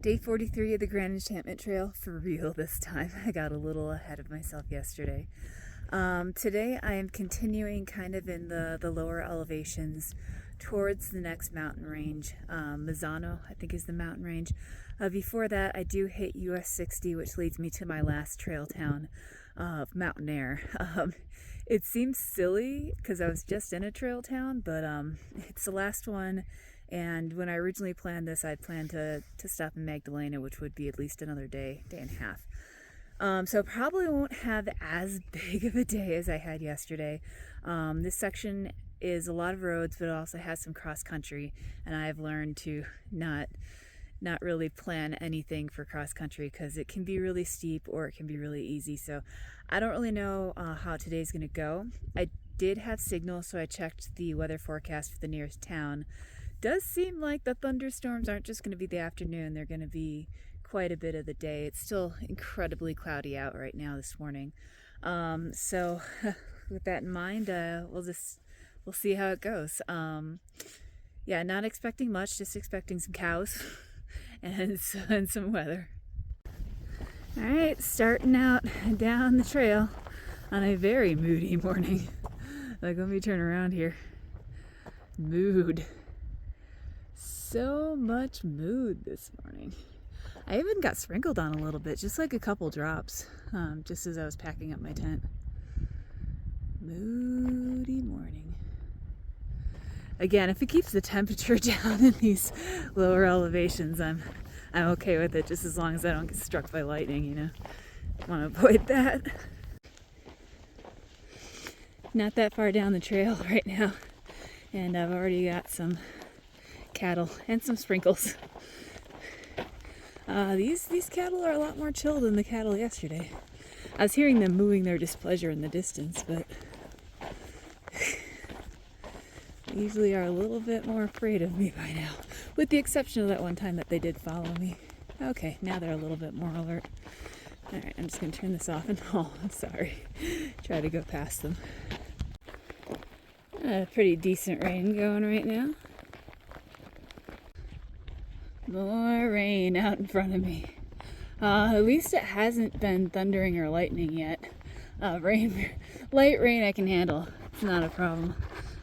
Day 43 of the Grand Enchantment Trail, for real this time. I got a little ahead of myself yesterday. Today I am continuing kind of in the lower elevations towards the next mountain range. Mazzano, I think, is the mountain range. Before that, I do hit US 60, which leads me to my last trail town of Mountainair. It seems silly because I was just in a trail town, but it's the last one. And when I originally planned this, I'd planned to stop in Magdalena, which would be at least another day and a half. So probably won't have as big of a day as I had yesterday. This section is a lot of roads, but it also has some cross country, and I've learned to not really plan anything for cross country because it can be really steep or it can be really easy. So I don't really know how today's gonna go. I did have signal, so I checked the weather forecast for the nearest town. Does seem like the thunderstorms aren't just going to be the afternoon, they're going to be quite a bit of the day. It's still incredibly cloudy out right now this morning. So with that in mind, we'll see how it goes. Yeah, not expecting much, just expecting some cows and some weather. All right, starting out down the trail on a very moody morning. Like, let me turn around here. Mood. So much mood this morning. I even got sprinkled on a little bit, just like a couple drops, just as I was packing up my tent. Moody morning. Again, if it keeps the temperature down in these lower elevations, I'm okay with it, just as long as I don't get struck by lightning, you know. Want to avoid that. Not that far down the trail right now, and I've already got some cattle and some sprinkles. These cattle are a lot more chill than the cattle yesterday. I was hearing them mooing their displeasure in the distance, but they usually are a little bit more afraid of me by now, with the exception of that one time that they did follow me. Okay, now they're a little bit more alert. Alright, I'm just going to turn this off and I'm sorry. Try to go past them. Pretty decent rain going right now. More rain out in front of me. At least it hasn't been thundering or lightning yet. Light rain I can handle. It's not a problem.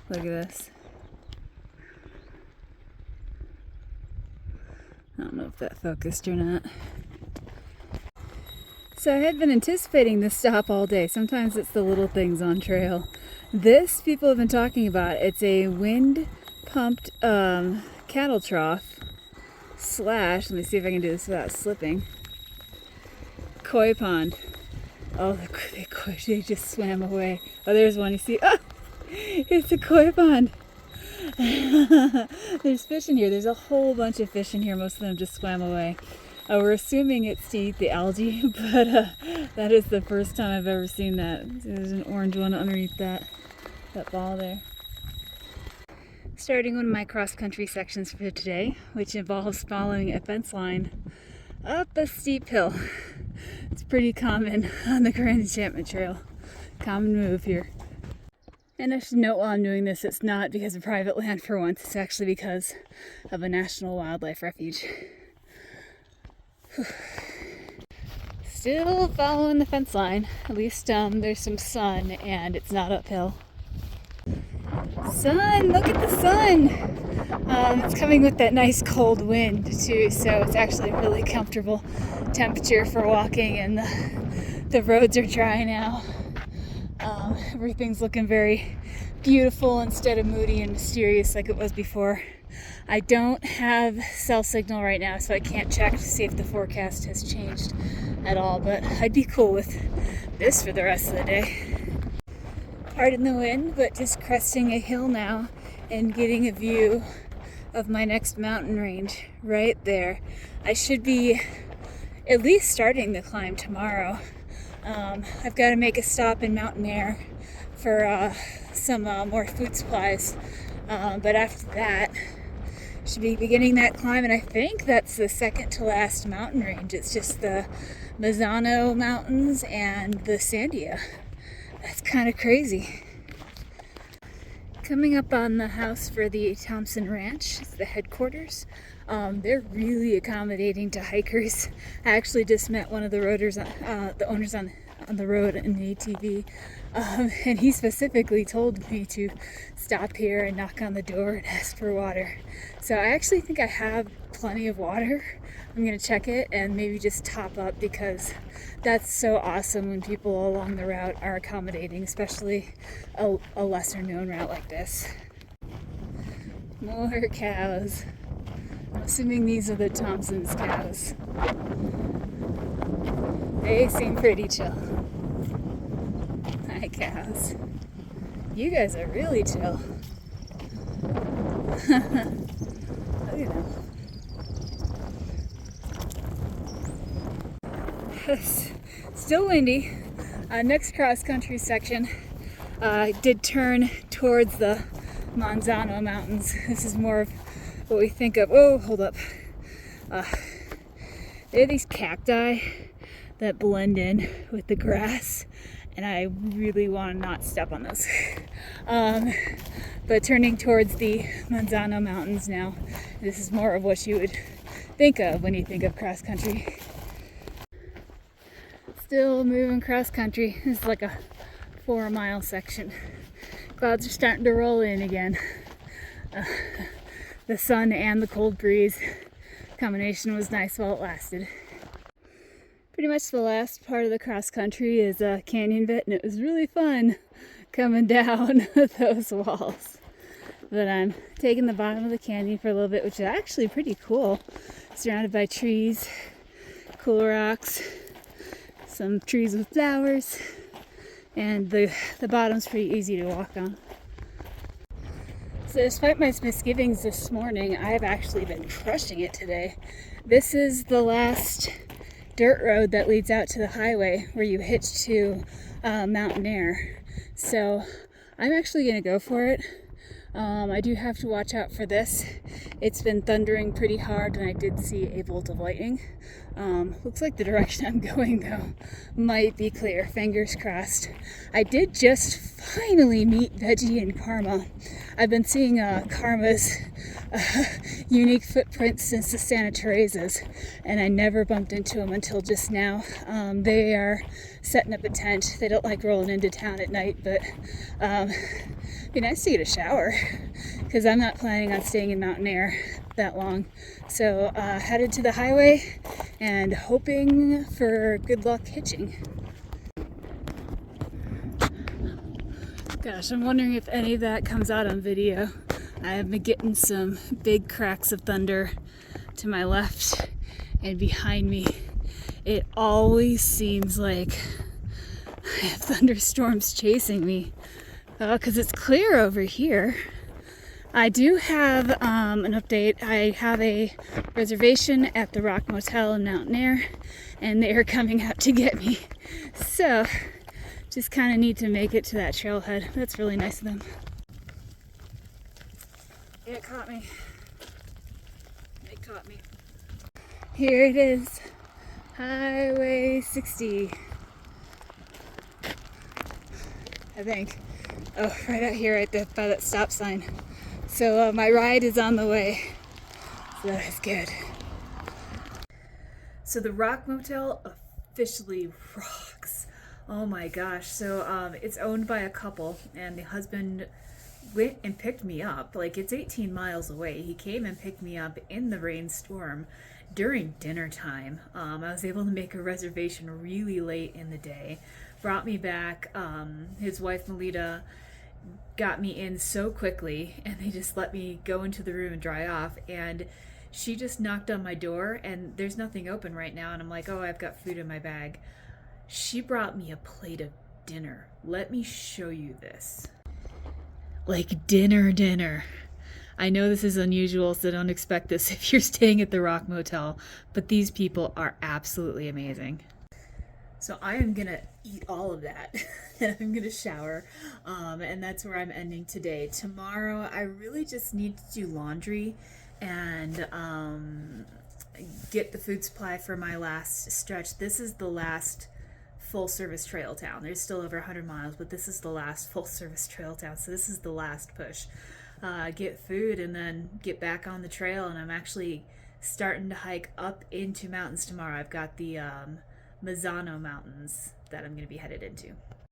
Look at this. I don't know if that focused or not. So I had been anticipating this stop all day. Sometimes it's the little things on trail. This, people have been talking about. It's a wind pumped cattle trough / let me see if I can do this without slipping, koi pond. Oh, they just swam away. Oh, there's one, you see. Oh, it's a koi pond. There's fish in here. There's a whole bunch of fish in here. Most of them just swam away. We're assuming it's to eat the algae, but that is the first time I've ever seen that. There's an orange one underneath that ball there. Starting one of my cross-country sections for today, which involves following a fence line up a steep hill. It's pretty common on the Grand Enchantment Trail. Common move here. And I should note while I'm doing this, it's not because of private land for once. It's actually because of a national wildlife refuge. Still following the fence line. At least there's some sun and it's not uphill. Sun! Look at the sun! It's coming with that nice cold wind too, so it's actually a really comfortable temperature for walking, and the roads are dry now. Everything's looking very beautiful instead of moody and mysterious like it was before. I don't have cell signal right now, so I can't check to see if the forecast has changed at all, but I'd be cool with this for the rest of the day. Pardon the wind, but just cresting a hill now and getting a view of my next mountain range right there. I should be at least starting the climb tomorrow. I've got to make a stop in Mountainair for some more food supplies, but after that should be beginning that climb, and I think that's the second to last mountain range. It's just the Mazzano Mountains and the Sandia. That's kind of crazy. Coming up on the house for the Thompson Ranch, it's the headquarters. They're really accommodating to hikers. I actually just met one of the the owners on the road in the ATV, and he specifically told me to stop here and knock on the door and ask for water. So I actually think I have plenty of water. I'm gonna check it and maybe just top up, because that's so awesome when people along the route are accommodating, especially a lesser known route like this. More cows. I'm assuming these are the Thompson's cows. They seem pretty chill. Hi, cows. You guys are really chill. Look at them. Still windy. Next cross-country section did turn towards the Manzano Mountains. This is more of what we think of. Oh, hold up. There are these cacti that blend in with the grass, and I really want to not step on those. But turning towards the Manzano Mountains now, this is more of what you would think of when you think of cross-country. Still moving cross-country. This is like a 4-mile section. Clouds are starting to roll in again. The sun and the cold breeze combination was nice while it lasted. Pretty much the last part of the cross-country is a canyon bit, and it was really fun coming down those walls. But I'm taking the bottom of the canyon for a little bit, which is actually pretty cool. Surrounded by trees, cool rocks, some trees with flowers, and the bottom's pretty easy to walk on. So despite my misgivings this morning, I have actually been crushing it today. This is the last dirt road that leads out to the highway where you hitch to Mountainair. So I'm actually going to go for it. I do have to watch out for this. It's been thundering pretty hard, and I did see a bolt of lightning. Looks like the direction I'm going, though, might be clear. Fingers crossed. I did just finally meet Veggie and Karma. I've been seeing Karma's unique footprints since the Santa Teresa's, and I never bumped into them until just now. They are setting up a tent. They don't like rolling into town at night, but it'd be nice to get a shower, because I'm not planning on staying in Mountainair that long. So headed to the highway and hoping for good luck hitching. Gosh, I'm wondering if any of that comes out on video. I have been getting some big cracks of thunder to my left and behind me. It always seems like I have thunderstorms chasing me, because it's clear over here. I do have an update. I have a reservation at the Rock Motel in Mountainair, and they are coming out to get me. So just kind of need to make it to that trailhead. That's really nice of them. It caught me. It caught me. Here it is. Highway 60. I think. Oh, right out here, by that stop sign. So my ride is on the way. So that is good. So the Rock Motel officially rocks. Oh my gosh. So it's owned by a couple, and the husband went and picked me up. Like, it's 18 miles away. He came and picked me up in the rainstorm during dinner time. I was able to make a reservation really late in the day. Brought me back. His wife Melita got me in so quickly, and they just let me go into the room and dry off, and she just knocked on my door, and there's nothing open right now, and I'm like, oh, I've got food in my bag. She brought me a plate of dinner. Let me show you this. Like, dinner. I know this is unusual, so don't expect this if you're staying at the Rock Motel, but these people are absolutely amazing. So I am gonna eat all of that, and I'm gonna shower, and that's where I'm ending today. Tomorrow, I really just need to do laundry and get the food supply for my last stretch. This is the last full service trail town. There's still over 100 miles, but this is the last full service trail town. So this is the last push. Get food and then get back on the trail. And I'm actually starting to hike up into mountains tomorrow. I've got the Mazzano Mountains that I'm going to be headed into.